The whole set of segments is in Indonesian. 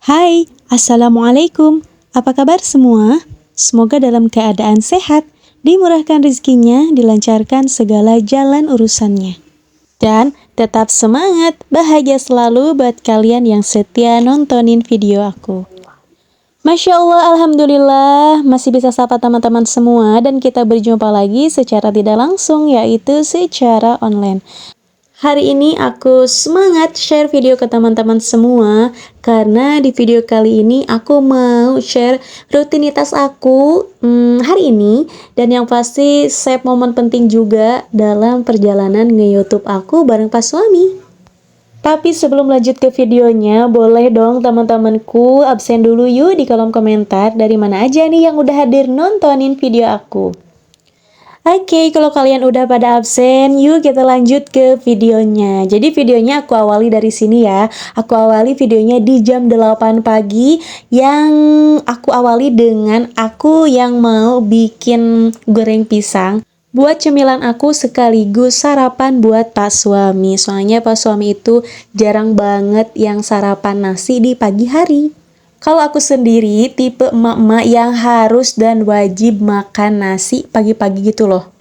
Hai, Assalamualaikum. Apa kabar semua? Semoga dalam keadaan sehat, dimurahkan rezekinya, dilancarkan segala jalan urusannya. Dan tetap semangat, bahagia selalu buat kalian yang setia nontonin video aku. Masya Allah, Alhamdulillah, masih bisa sapa teman-teman semua dan kita berjumpa lagi secara tidak langsung, yaitu secara online. Hari ini aku semangat share video ke teman-teman semua karena di video kali ini aku mau share rutinitas aku hari ini, dan yang pasti save momen penting juga dalam perjalanan nge-YouTube aku bareng pas suami. Tapi sebelum lanjut ke videonya, boleh dong teman-temanku absen dulu yuk di kolom komentar dari mana aja nih yang udah hadir nontonin video aku. Oke, kalau kalian udah pada absen, yuk kita lanjut ke videonya. Jadi videonya aku awali dari sini ya. Aku awali videonya di jam 8 pagi, yang aku awali dengan aku yang mau bikin goreng pisang buat cemilan aku sekaligus sarapan buat Pak Suami. Soalnya Pak Suami itu jarang banget yang sarapan nasi di pagi hari. Kalau aku sendiri tipe emak-emak yang harus dan wajib makan nasi pagi-pagi gitu loh.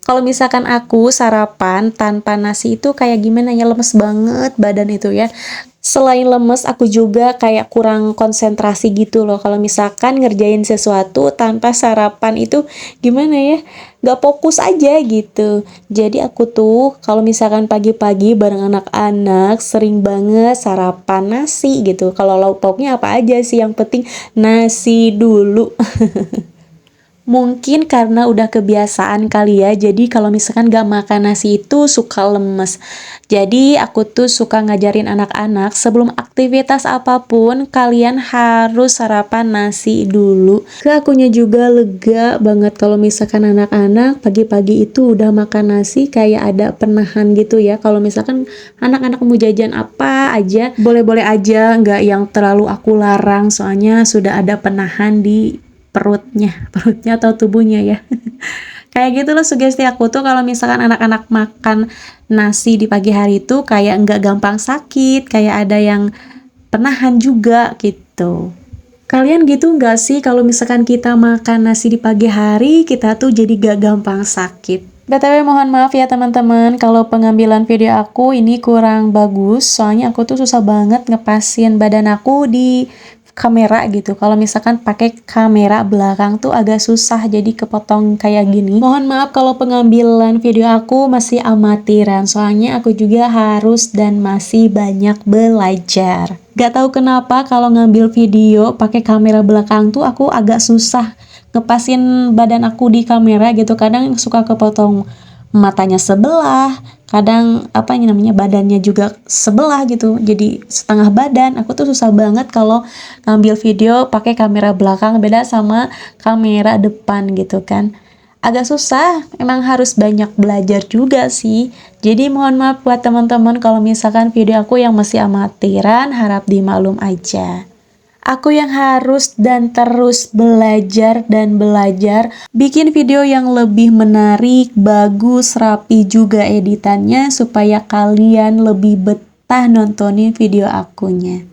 Kalau misalkan aku sarapan tanpa nasi itu kayak gimana ya, lemes banget badan itu ya. Selain lemes, aku juga kayak kurang konsentrasi gitu loh. Kalau misalkan ngerjain sesuatu tanpa sarapan itu gimana ya, gak fokus aja gitu. Jadi aku tuh kalau misalkan pagi-pagi bareng anak-anak sering banget sarapan nasi gitu. Kalau lauk pauknya apa aja sih, yang penting nasi dulu. Mungkin karena udah kebiasaan kali ya, jadi kalau misalkan gak makan nasi itu suka lemes. Jadi aku tuh suka ngajarin anak-anak sebelum aktivitas apapun, kalian harus sarapan nasi dulu. Ke akunya juga lega banget kalau misalkan anak-anak pagi-pagi itu udah makan nasi, kayak ada penahan gitu ya. Kalau misalkan anak-anak mau jajan apa aja, boleh-boleh aja, nggak yang terlalu aku larang, soalnya sudah ada penahan di perutnya atau tubuhnya ya. Kayak gitu loh sugesti aku tuh, kalau misalkan anak-anak makan nasi di pagi hari itu kayak nggak gampang sakit, kayak ada yang penahan juga gitu. Kalian gitu nggak sih, kalau misalkan kita makan nasi di pagi hari kita tuh jadi gak gampang sakit? BTW mohon maaf ya teman-teman kalau pengambilan video aku ini kurang bagus, soalnya aku tuh susah banget ngepasin badan aku di kamera gitu. Kalau misalkan pakai kamera belakang tuh agak susah, jadi kepotong kayak gini. Mohon maaf kalau pengambilan video aku masih amatiran, soalnya aku juga harus dan masih banyak belajar. Gak tahu kenapa kalau ngambil video pakai kamera belakang tuh aku agak susah ngepasin badan aku di kamera gitu. Kadang suka kepotong matanya sebelah, kadang apa yang namanya badannya juga sebelah gitu, jadi setengah badan. Aku tuh susah banget kalau ngambil video pakai kamera belakang, beda sama kamera depan gitu kan. Agak susah, emang harus banyak belajar juga sih. Jadi mohon maaf buat teman-teman kalau misalkan video aku yang masih amatiran, harap dimaklum aja. Aku yang harus dan terus belajar dan belajar bikin video yang lebih menarik, bagus, rapi juga editannya supaya kalian lebih betah nontonin video akunya.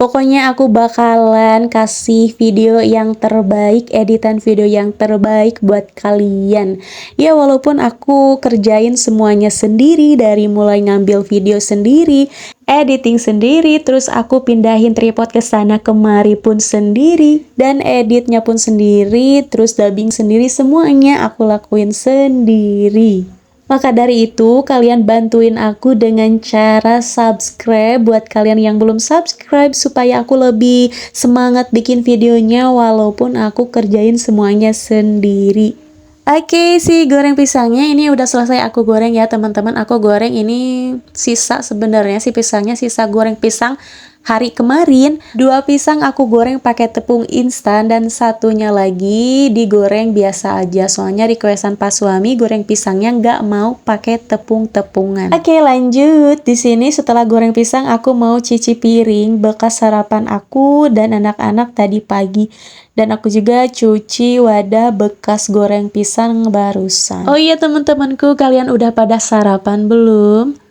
Pokoknya aku bakalan kasih video yang terbaik, editan video yang terbaik buat kalian. Ya walaupun aku kerjain semuanya sendiri, dari mulai ngambil video sendiri, editing sendiri, terus aku pindahin tripod ke sana kemari pun sendiri, dan editnya pun sendiri, terus dubbing sendiri, semuanya aku lakuin sendiri. Maka dari itu, kalian bantuin aku dengan cara subscribe buat kalian yang belum subscribe supaya aku lebih semangat bikin videonya walaupun aku kerjain semuanya sendiri. Oke, si goreng pisangnya ini udah selesai aku goreng ya teman-teman. Aku goreng ini sisa, sebenarnya si pisangnya sisa goreng pisang hari kemarin. 2 pisang aku goreng pakai tepung instan dan satunya lagi digoreng biasa aja. Soalnya requestan pas suami goreng pisangnya nggak mau pakai tepung-tepungan. Oke, lanjut. Di sini setelah goreng pisang aku mau cuci piring bekas sarapan aku dan anak-anak tadi pagi. Dan aku juga cuci wadah bekas goreng pisang barusan. Oh iya teman-temanku, kalian udah pada sarapan belum?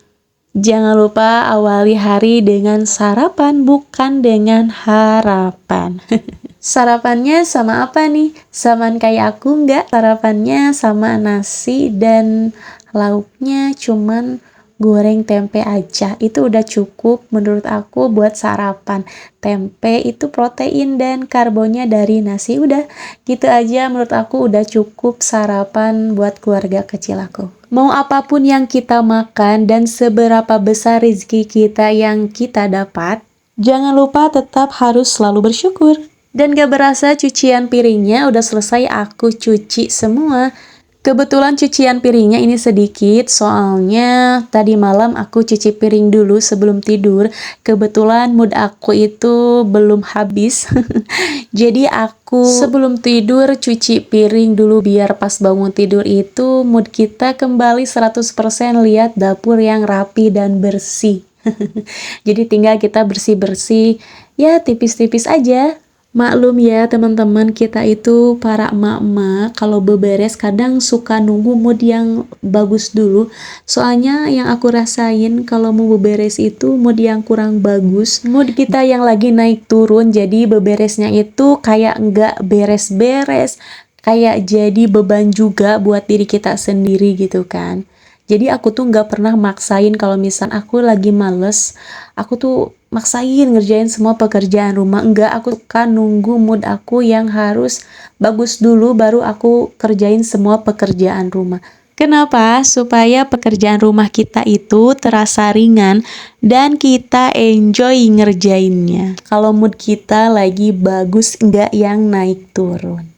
Jangan lupa awali hari dengan sarapan, bukan dengan harapan. Sarapannya sama apa nih? Samaan kayak aku nggak? Sarapannya sama nasi dan lauknya cuman goreng tempe aja. Itu udah cukup menurut aku buat sarapan. Tempe itu protein dan karbonnya dari nasi. Udah gitu aja menurut aku udah cukup sarapan buat keluarga kecil aku. Mau apapun yang kita makan dan seberapa besar rezeki kita yang kita dapat, jangan lupa tetap harus selalu bersyukur. Dan gak berasa cucian piringnya udah selesai aku cuci semua. Kebetulan cucian piringnya ini sedikit, soalnya tadi malam aku cuci piring dulu sebelum tidur. Kebetulan mood aku itu belum habis. Jadi aku sebelum tidur cuci piring dulu biar pas bangun tidur itu mood kita kembali 100% lihat dapur yang rapi dan bersih. Jadi tinggal kita bersih-bersih, ya tipis-tipis aja. Maklum ya teman-teman, kita itu para emak-emak kalau beberes kadang suka nunggu mood yang bagus dulu. Soalnya yang aku rasain kalau mau beberes itu mood yang kurang bagus, mood kita yang lagi naik turun, jadi beberesnya itu kayak nggak beres-beres, kayak jadi beban juga buat diri kita sendiri gitu kan. Jadi aku tuh nggak pernah maksain kalau misal aku lagi males, aku tuh maksain ngerjain semua pekerjaan rumah. Enggak, aku suka nunggu mood aku yang harus bagus dulu baru aku kerjain semua pekerjaan rumah. Kenapa? Supaya pekerjaan rumah kita itu terasa ringan dan kita enjoy ngerjainnya. Kalau mood kita lagi bagus, enggak yang naik turun.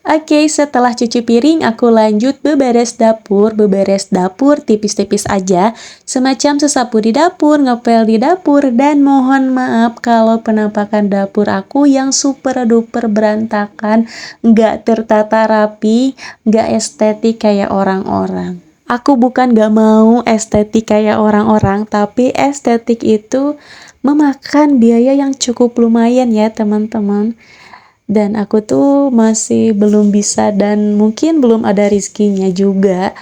Oke, setelah cuci piring, aku lanjut beberes dapur tipis-tipis aja, semacam sesapu di dapur, ngepel di dapur, dan mohon maaf kalau penampakan dapur aku yang super duper berantakan, nggak tertata rapi, nggak estetik kayak orang-orang. Aku bukan nggak mau estetik kayak orang-orang, tapi estetik itu memakan biaya yang cukup lumayan ya teman-teman. Dan aku tuh masih belum bisa dan mungkin belum ada rizkinya juga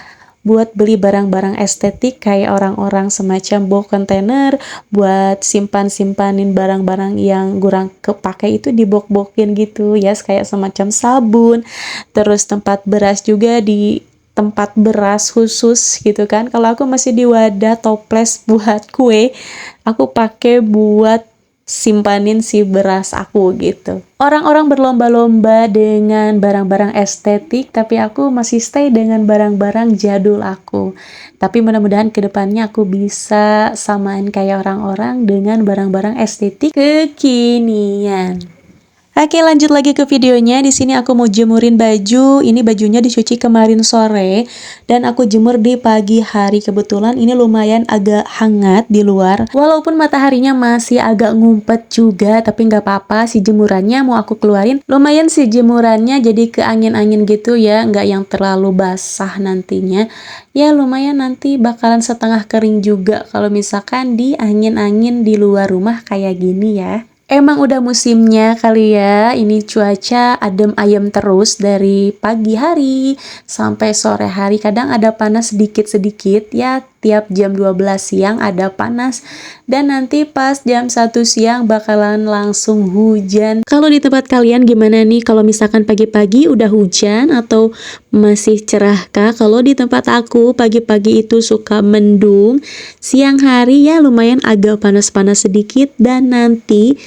buat beli barang-barang estetik kayak orang-orang, semacam box kontainer buat simpan-simpanin barang-barang yang kurang kepake itu dibok-bokin gitu ya, kayak semacam sabun, terus tempat beras juga di tempat beras khusus gitu kan. Kalau aku masih di wadah toples buat kue, aku pakai buat simpanin si beras aku gitu. Orang-orang berlomba-lomba dengan barang-barang estetik, tapi aku masih stay dengan barang-barang jadul aku. Tapi mudah-mudahan kedepannya aku bisa samain kayak orang-orang dengan barang-barang estetik kekinian. Oke, lanjut lagi ke videonya. Di sini aku mau jemurin baju. Ini bajunya dicuci kemarin sore dan aku jemur di pagi hari. Kebetulan ini lumayan agak hangat di luar. Walaupun mataharinya masih agak ngumpet juga, tapi nggak apa-apa. Si jemurannya mau aku keluarin. Lumayan si jemurannya jadi ke angin-angin gitu ya, nggak yang terlalu basah nantinya. Ya lumayan nanti bakalan setengah kering juga kalau misalkan di angin-angin di luar rumah kayak gini ya. Emang udah musimnya kali ya, ini cuaca adem ayem terus dari pagi hari sampai sore hari. Kadang ada panas sedikit-sedikit ya, tiap jam 12 siang ada panas, dan nanti pas jam 1 siang bakalan langsung hujan. Kalau di tempat kalian gimana nih? Kalau misalkan pagi-pagi udah hujan atau masih cerah kah? Kalau di tempat aku pagi-pagi itu suka mendung, siang hari ya lumayan agak panas-panas sedikit, dan nanti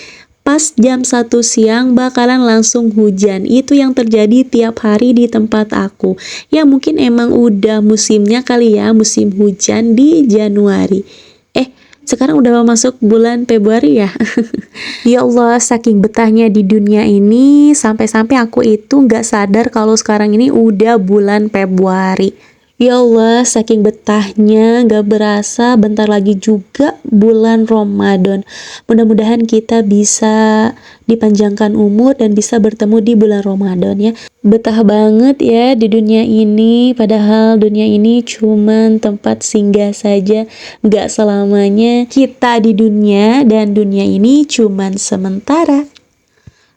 pas jam 1 siang bakalan langsung hujan. Itu yang terjadi tiap hari di tempat aku. Ya mungkin emang udah musimnya kali ya, musim hujan di Januari. Sekarang udah masuk bulan Februari ya. Ya Allah, saking betahnya di dunia ini, sampai-sampai aku itu nggak sadar kalau sekarang ini udah bulan Februari. Ya Allah, saking betahnya gak berasa bentar lagi juga bulan Ramadan. Mudah-mudahan kita bisa dipanjangkan umur dan bisa bertemu di bulan Ramadan ya. Betah banget ya di dunia ini, padahal dunia ini cuman tempat singgah saja, gak selamanya kita di dunia, dan dunia ini cuman sementara.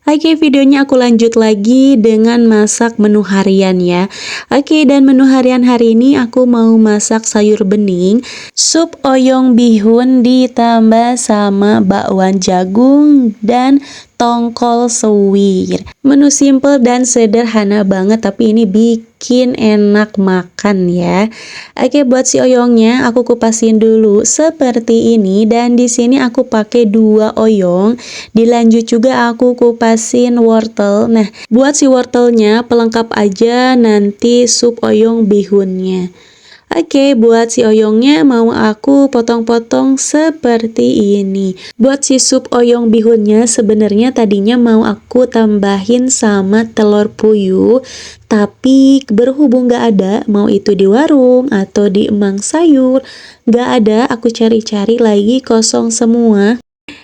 Oke, videonya aku lanjut lagi dengan masak menu harian ya. Oke, dan menu harian hari ini aku mau masak sayur bening, sup oyong bihun ditambah sama bakwan jagung dan tongkol suwir. Menu simple dan sederhana banget, tapi ini bikin enak makan ya. Oke, buat si oyongnya aku kupasin dulu seperti ini, dan di sini aku pakai 2 oyong. Dilanjut juga aku kupasin wortel. Nah, buat si wortelnya pelengkap aja nanti sup oyong bihunnya. Oke, buat si oyongnya mau aku potong-potong seperti ini. Buat si sup oyong bihunnya sebenarnya tadinya mau aku tambahin sama telur puyuh, tapi berhubung gak ada, mau itu di warung atau di emang sayur, gak ada, aku cari-cari lagi kosong semua.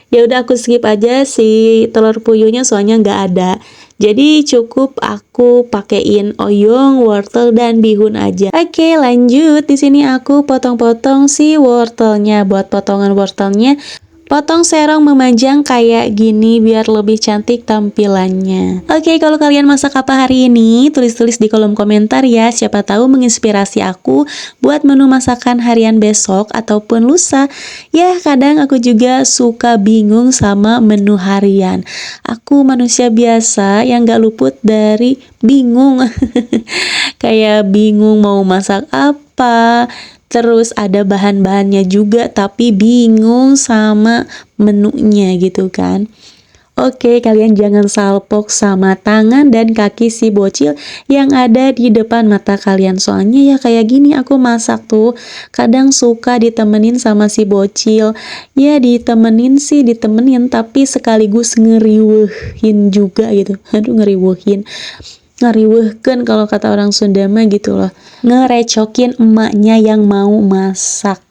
Ya udah aku skip aja si telur puyuhnya soalnya nggak ada. Jadi cukup aku pakein oyong, wortel, dan bihun aja. Oke, lanjut. Di sini aku potong-potong si wortelnya. Buat potongan wortelnya, potong serong memanjang kayak gini biar lebih cantik tampilannya. Oke, kalau kalian masak apa hari ini, tulis-tulis di kolom komentar ya. Siapa tahu menginspirasi aku buat menu masakan harian besok ataupun lusa. Ya, kadang aku juga suka bingung sama menu harian. Aku manusia biasa yang gak luput dari bingung. Kayak bingung mau masak apa. Terus ada bahan-bahannya juga tapi bingung sama menunya gitu kan. Oke, kalian jangan salpok sama tangan dan kaki si bocil yang ada di depan mata kalian. Soalnya ya kayak gini aku masak tuh, kadang suka ditemenin sama si bocil. Ya ditemenin sih ditemenin, tapi sekaligus ngeriwehin juga gitu. Aduh, ngeriwehkeun kalau kata orang Sunda mah gitu loh, ngerecokin emaknya yang mau masak.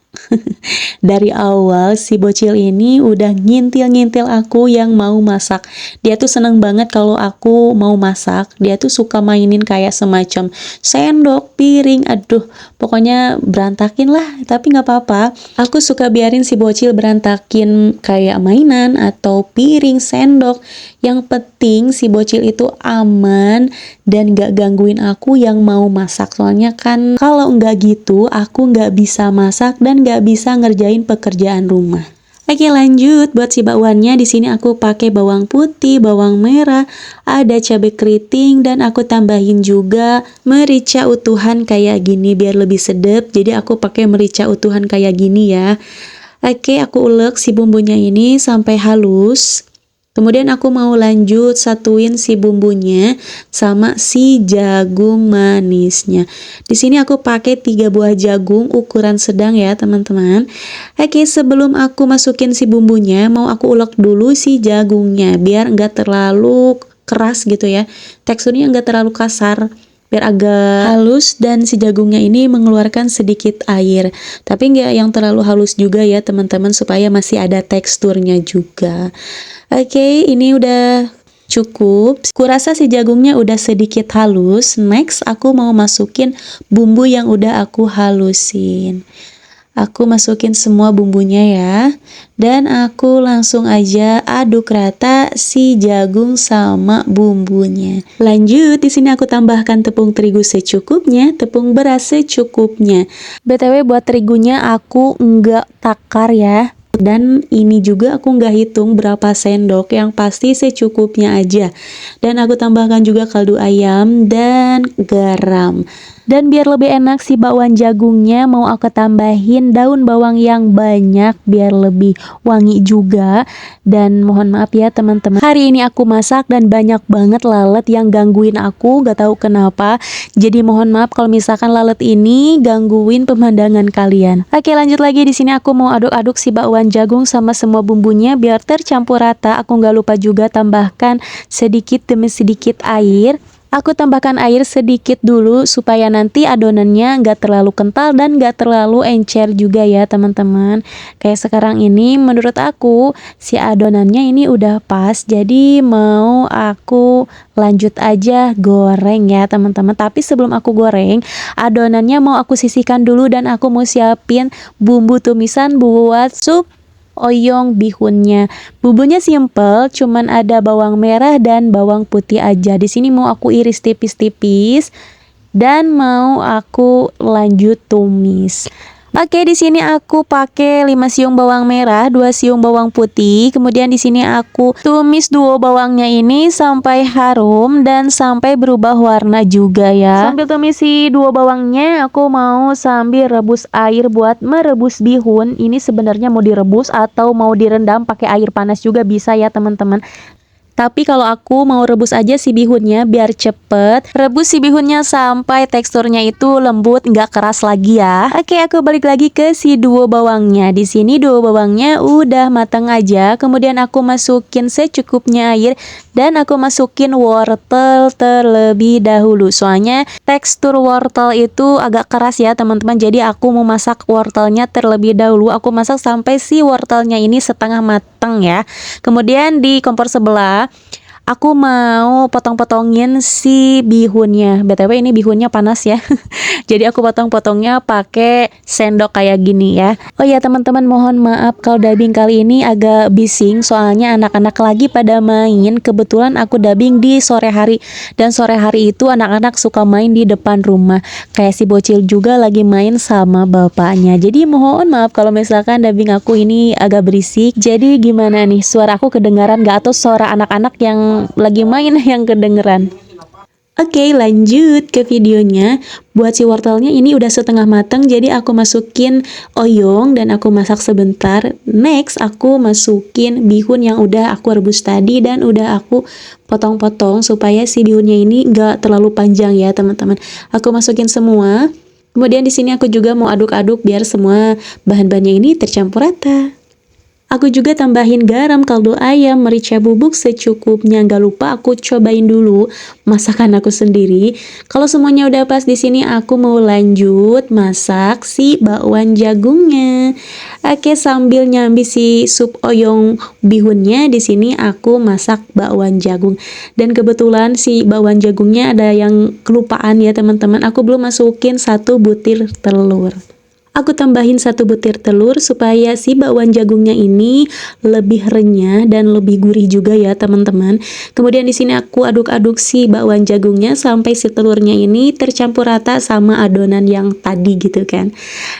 Dari awal si bocil ini udah ngintil-ngintil aku yang mau masak. Dia tuh seneng banget kalau aku mau masak. Dia tuh suka mainin kayak semacam sendok, piring, aduh pokoknya berantakin lah. Tapi gak apa-apa, aku suka biarin si bocil berantakin kayak mainan atau piring, sendok. Yang penting si bocil itu aman dan gak gangguin aku yang mau masak. Soalnya kan kalau nggak gitu aku nggak bisa masak dan nggak bisa ngerjain pekerjaan rumah. Oke, lanjut. Buat si bakwannya di sini aku pakai bawang putih, bawang merah, ada cabai keriting, dan aku tambahin juga merica utuhan kayak gini biar lebih sedap. Jadi aku pakai merica utuhan kayak gini ya. Oke, aku ulek si bumbunya ini sampai halus. Kemudian aku mau lanjut satuin si bumbunya sama si jagung manisnya. Di sini aku pakai 3 buah jagung ukuran sedang ya teman-teman. Oke, sebelum aku masukin si bumbunya, mau aku ulek dulu si jagungnya biar enggak terlalu keras gitu ya. Teksturnya enggak terlalu kasar, biar agak halus, dan si jagungnya ini mengeluarkan sedikit air. Tapi enggak yang terlalu halus juga ya teman-teman, supaya masih ada teksturnya juga. Oke, ini udah cukup. Kurasa si jagungnya udah sedikit halus. Next, aku mau masukin bumbu yang udah aku halusin. Aku masukin semua bumbunya ya. Dan aku langsung aja aduk rata si jagung sama bumbunya. Lanjut, di sini aku tambahkan tepung terigu secukupnya, tepung beras secukupnya. BTW buat terigunya aku enggak takar ya. Dan ini juga aku nggak hitung berapa sendok, yang pasti secukupnya aja. Dan aku tambahkan juga kaldu ayam dan garam. Dan biar lebih enak si bakwan jagungnya mau aku tambahin daun bawang yang banyak biar lebih wangi juga. Dan mohon maaf ya teman-teman, hari ini aku masak dan banyak banget lalat yang gangguin aku, gak tahu kenapa. Jadi mohon maaf kalau misalkan lalat ini gangguin pemandangan kalian. Oke, lanjut lagi. Di sini aku mau aduk-aduk si bakwan jagung sama semua bumbunya biar tercampur rata. Aku nggak lupa juga tambahkan sedikit demi sedikit air. Aku tambahkan air sedikit dulu supaya nanti adonannya nggak terlalu kental dan nggak terlalu encer juga ya teman-teman. Kayak sekarang ini menurut aku si adonannya ini udah pas, jadi mau aku lanjut aja goreng ya teman-teman. Tapi sebelum aku goreng, adonannya mau aku sisihkan dulu dan aku mau siapin bumbu tumisan buat sup oyong bihunnya. Bumbunya simple, cuman ada bawang merah dan bawang putih aja. Di sini mau aku iris tipis-tipis dan mau aku lanjut tumis. Oke, di sini aku pakai 5 siung bawang merah, 2 siung bawang putih. Kemudian di sini aku tumis duo bawangnya ini sampai harum dan sampai berubah warna juga ya. Sambil tumis si duo bawangnya, aku mau sambil rebus air buat merebus bihun. Ini sebenarnya mau direbus atau mau direndam pakai air panas juga bisa ya teman-teman. Tapi kalau aku mau rebus aja si bihunnya biar cepet. Rebus si bihunnya sampai teksturnya itu lembut, nggak keras lagi ya. Oke, aku balik lagi ke si duo bawangnya. Di sini duo bawangnya udah matang aja. Kemudian aku masukin secukupnya air dan aku masukin wortel terlebih dahulu. Soalnya tekstur wortel itu agak keras ya teman-teman. Jadi aku mau masak wortelnya terlebih dahulu. Aku masak sampai si wortelnya ini setengah matang ya. Kemudian di kompor sebelah aku mau potong-potongin si bihunnya. BTW ini bihunnya panas ya. Jadi aku potong-potongnya pakai sendok kayak gini ya. Oh ya teman-teman, mohon maaf kalau dubbing kali ini agak bising soalnya anak-anak lagi pada main. Kebetulan aku dubbing di sore hari dan sore hari itu anak-anak suka main di depan rumah. Kayak si bocil juga lagi main sama bapaknya. Jadi mohon maaf kalau misalkan dubbing aku ini agak berisik. Jadi gimana nih, suara aku kedengaran gak atau suara anak-anak yang lagi main yang kedengeran? Oke, lanjut ke videonya. Buat si wortelnya ini udah setengah matang, jadi aku masukin oyong dan aku masak sebentar. Next, aku masukin bihun yang udah aku rebus tadi dan udah aku potong-potong supaya si bihunnya ini nggak terlalu panjang ya teman-teman. Aku masukin semua. Kemudian di sini aku juga mau aduk-aduk biar semua bahan-bahannya ini tercampur rata. Aku juga tambahin garam, kaldu ayam, merica bubuk secukupnya. Gak lupa aku cobain dulu masakan aku sendiri. Kalau semuanya udah pas, di sini aku mau lanjut masak si bakwan jagungnya. Oke, sambil nyambi si sup oyong bihunnya, di sini aku masak bakwan jagung. Dan kebetulan si bakwan jagungnya ada yang kelupaan ya teman-teman. Aku belum masukin 1 butir telur. Aku tambahin 1 butir telur supaya si bakwan jagungnya ini lebih renyah dan lebih gurih juga ya teman-teman. Kemudian di sini aku aduk-aduk si bakwan jagungnya sampai si telurnya ini tercampur rata sama adonan yang tadi gitu kan.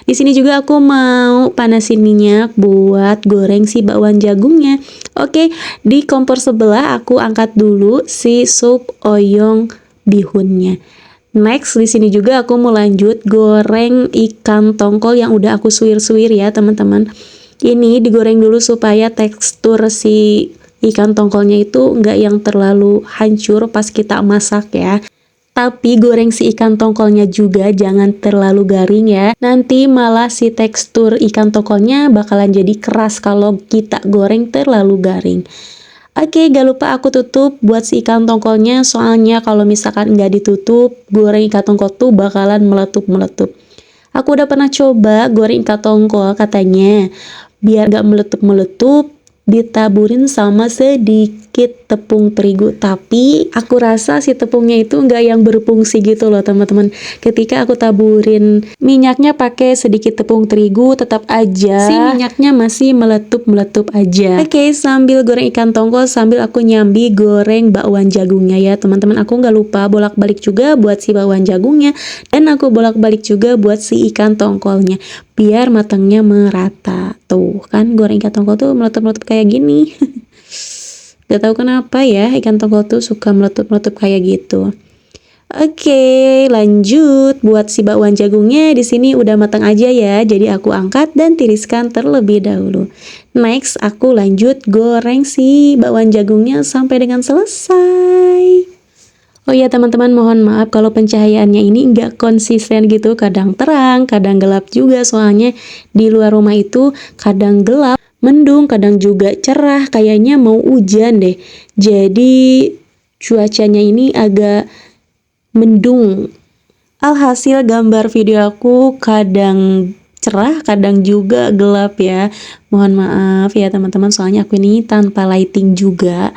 Di sini juga aku mau panasin minyak buat goreng si bakwan jagungnya. Oke, di kompor sebelah aku angkat dulu si sup oyong bihunnya. Next, di sini juga aku mau lanjut goreng ikan tongkol yang udah aku suwir-suwir ya teman-teman. Ini digoreng dulu supaya tekstur si ikan tongkolnya itu nggak yang terlalu hancur pas kita masak ya. Tapi goreng si ikan tongkolnya juga jangan terlalu garing ya. Nanti malah si tekstur ikan tongkolnya bakalan jadi keras kalau kita goreng terlalu garing. Oke, gak lupa aku tutup buat si ikan tongkolnya, soalnya kalau misalkan nggak ditutup, goreng ikan tongkol tuh bakalan meletup-meletup. Aku udah pernah coba goreng ikan tongkol, katanya biar nggak meletup-meletup, ditaburin sama sedikit sedikit tepung terigu, tapi aku rasa si tepungnya itu nggak yang berfungsi gitu loh teman-teman. Ketika aku taburin minyaknya pakai sedikit tepung terigu, tetap aja si minyaknya masih meletup-meletup aja. Oke, sambil goreng ikan tongkol, sambil aku nyambi goreng bakwan jagungnya ya teman-teman. Aku nggak lupa bolak-balik juga buat si bakwan jagungnya, dan aku bolak-balik juga buat si ikan tongkolnya, biar matangnya merata. Tuh kan goreng ikan tongkol tuh meletup-meletup kayak gini. Gak tahu kenapa ya ikan tongkol tuh suka meletup-meletup kayak gitu. Oke, lanjut buat si bakwan jagungnya. Di sini udah matang aja ya, jadi aku angkat dan tiriskan terlebih dahulu. Next, aku lanjut goreng si bakwan jagungnya sampai dengan selesai. Oh ya teman-teman, mohon maaf kalau pencahayaannya ini nggak konsisten gitu, kadang terang, kadang gelap juga, soalnya di luar rumah itu kadang gelap, mendung, kadang juga cerah, kayaknya mau hujan deh. Jadi cuacanya ini agak mendung. Alhasil gambar video aku kadang cerah, kadang juga gelap ya. Mohon maaf ya teman-teman, soalnya aku ini tanpa lighting juga.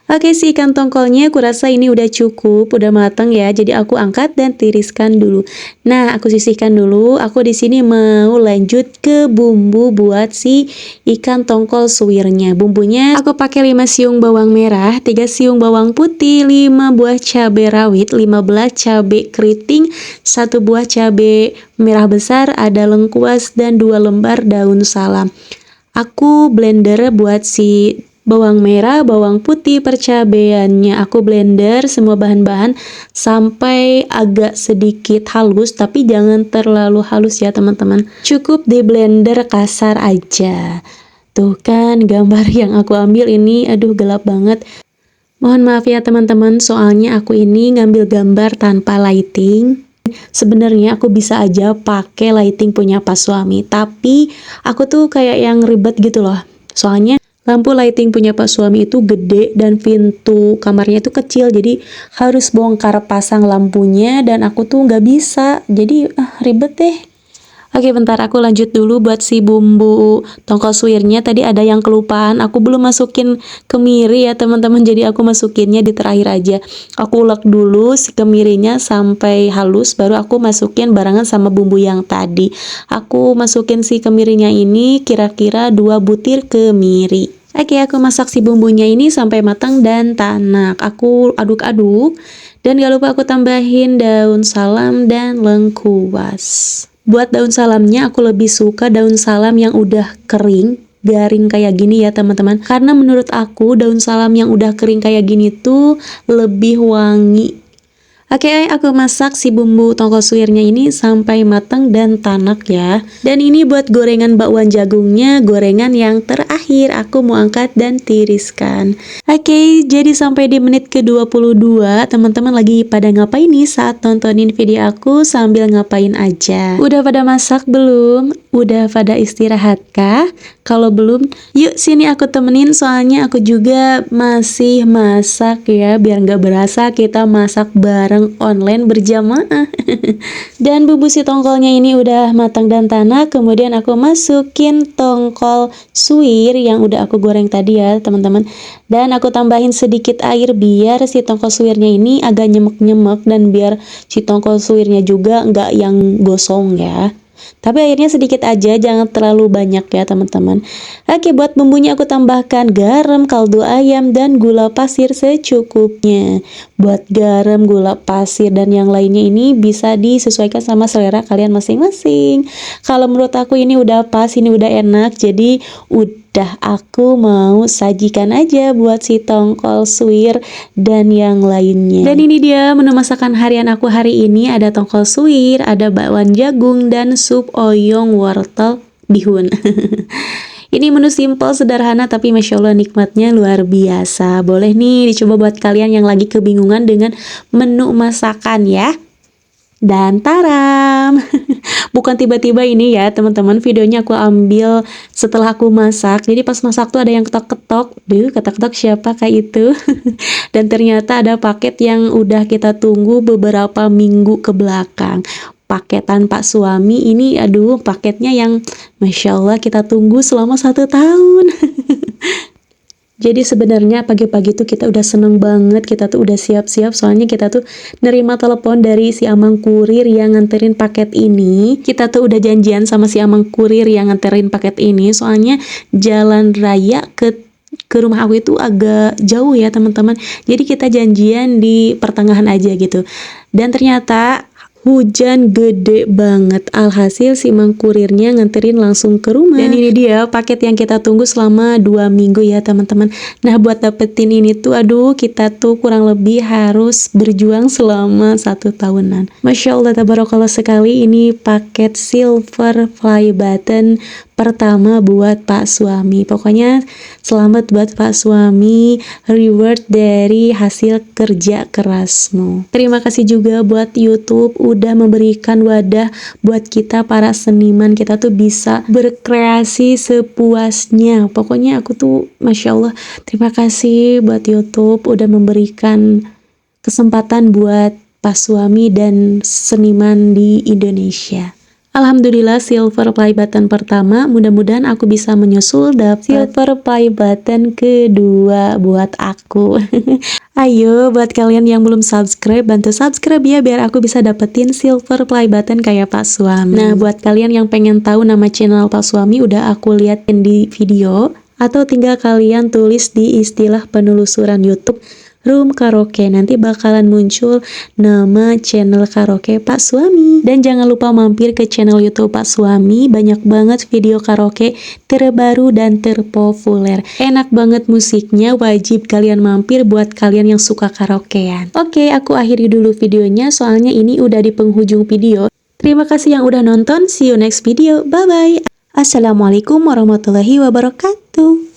Oke, si ikan tongkolnya aku rasa ini udah cukup, udah matang ya. Jadi aku angkat dan tiriskan dulu. Nah, aku sisihkan dulu. Aku di sini mau lanjut ke bumbu buat si ikan tongkol suwirnya. Bumbunya aku pakai 5 siung bawang merah, 3 siung bawang putih, 5 buah cabai rawit, 15 cabai keriting, 1 buah cabai merah besar, ada lengkuas dan 2 lembar daun salam. Aku blender buat si bawang merah, bawang putih, percabeannya aku blender semua bahan-bahan sampai agak sedikit halus, tapi jangan terlalu halus ya teman-teman. Cukup di blender kasar aja. Tuh kan gambar yang aku ambil ini, aduh gelap banget. Mohon maaf ya teman-teman, soalnya aku ini ngambil gambar tanpa lighting. Sebenarnya aku bisa aja pakai lighting punya pas suami, tapi aku tuh kayak yang ribet gitu loh. Soalnya lampu lighting punya Pak suami itu gede dan pintu kamarnya itu kecil, jadi harus bongkar pasang lampunya dan aku tuh nggak bisa, jadi ribet deh. Oke, bentar aku lanjut dulu buat si bumbu tongkol suwirnya. Tadi ada yang kelupaan, aku belum masukin kemiri ya teman-teman, jadi aku masukinnya di terakhir aja. Aku ulek dulu si kemirinya sampai halus, baru aku masukin barengan sama bumbu yang tadi. Aku masukin si kemirinya ini kira-kira 2 butir kemiri. Oke, aku masak si bumbunya ini sampai matang dan tanak. Aku aduk-aduk dan gak lupa aku tambahin daun salam dan lengkuas. Buat daun salamnya aku lebih suka daun salam yang udah kering, garing kayak gini ya teman-teman. Karena menurut aku daun salam yang udah kering kayak gini tuh lebih wangi. Oke, aku masak si bumbu tongkol suwirnya ini sampai matang dan tanak ya. Dan ini buat gorengan bakwan jagungnya, gorengan yang terakhir aku mau angkat dan tiriskan. Oke, jadi sampai di menit ke-22, teman-teman lagi pada ngapain nih saat nontonin video aku sambil ngapain aja? Udah pada masak belum? Udah pada istirahat kah? Kalau belum, yuk sini aku temenin, soalnya aku juga masih masak ya, biar nggak berasa kita masak bareng online berjamaah. Dan bumbu si tongkolnya ini udah matang dan tanak, kemudian aku masukin tongkol suwir yang udah aku goreng tadi ya teman-teman. Dan aku tambahin sedikit air biar si tongkol suwirnya ini agak nyemek-nyemek dan biar si tongkol suwirnya juga nggak yang gosong ya. Tapi airnya sedikit aja, jangan terlalu banyak ya teman-teman. Oke, buat bumbunya aku tambahkan garam, kaldu ayam, dan gula pasir secukupnya. Buat garam, gula pasir, dan yang lainnya ini bisa disesuaikan sama selera kalian masing-masing. Kalau menurut aku ini udah pas, ini udah enak, jadi udah aku mau sajikan aja buat si tongkol suwir dan yang lainnya. Dan ini dia menu masakan harian aku hari ini, ada tongkol suwir, ada bakwan jagung, dan sup oyong wortel bihun. Ini menu simple, sederhana, tapi Masya Allah nikmatnya luar biasa. Boleh nih dicoba buat kalian yang lagi kebingungan dengan menu masakan ya. Dan taram. Bukan tiba-tiba ini ya teman-teman, videonya aku ambil setelah aku masak. Jadi pas masak tuh ada yang ketok-ketok. Duh, ketok-ketok siapa kayak itu. Dan ternyata ada paket yang udah kita tunggu beberapa minggu ke belakang. Paketan Pak suami ini, aduh paketnya yang Masya Allah kita tunggu selama 1 tahun. Jadi sebenarnya pagi-pagi tuh kita udah seneng banget, kita tuh udah siap-siap soalnya kita tuh nerima telepon dari si Amang Kurir yang nganterin paket ini. Kita tuh udah janjian sama si Amang Kurir yang nganterin paket ini soalnya jalan raya ke rumah aku itu agak jauh ya teman-teman. Jadi kita janjian di pertengahan aja gitu. Dan ternyata hujan gede banget. Alhasil si Mang Kurirnya nganterin langsung ke rumah. Dan ini dia paket yang kita tunggu selama 2 minggu ya teman-teman. Nah buat dapetin ini tuh aduh kita tuh kurang lebih harus berjuang selama 1 tahunan. Masya Allah tabarakallah sekali, ini paket silver fly button pertama buat Pak Suami. Pokoknya selamat buat Pak Suami, reward dari hasil kerja kerasmu. Terima kasih juga buat YouTube udah memberikan wadah buat kita para seniman, kita tuh bisa berkreasi sepuasnya. Pokoknya aku tuh Masya Allah, terima kasih buat YouTube udah memberikan kesempatan buat Pak Suami dan seniman di Indonesia. Alhamdulillah silver play button pertama, mudah-mudahan aku bisa menyusul dapat silver play button kedua buat aku. Ayo buat kalian yang belum subscribe, bantu subscribe ya biar aku bisa dapetin silver play button kayak Pak Suami. Nah buat kalian yang pengen tahu nama channel Pak Suami udah aku liatin di video, atau tinggal kalian tulis di istilah penelusuran YouTube Room Karaoke, nanti bakalan muncul nama channel karaoke Pak Suami. Dan jangan lupa mampir ke channel YouTube Pak Suami, banyak banget video karaoke terbaru dan terpopuler. Enak banget musiknya, wajib kalian mampir buat kalian yang suka karaokean. Oke, aku akhiri dulu videonya soalnya ini udah di penghujung video. Terima kasih yang udah nonton, see you next video, bye bye. Assalamualaikum warahmatullahi wabarakatuh.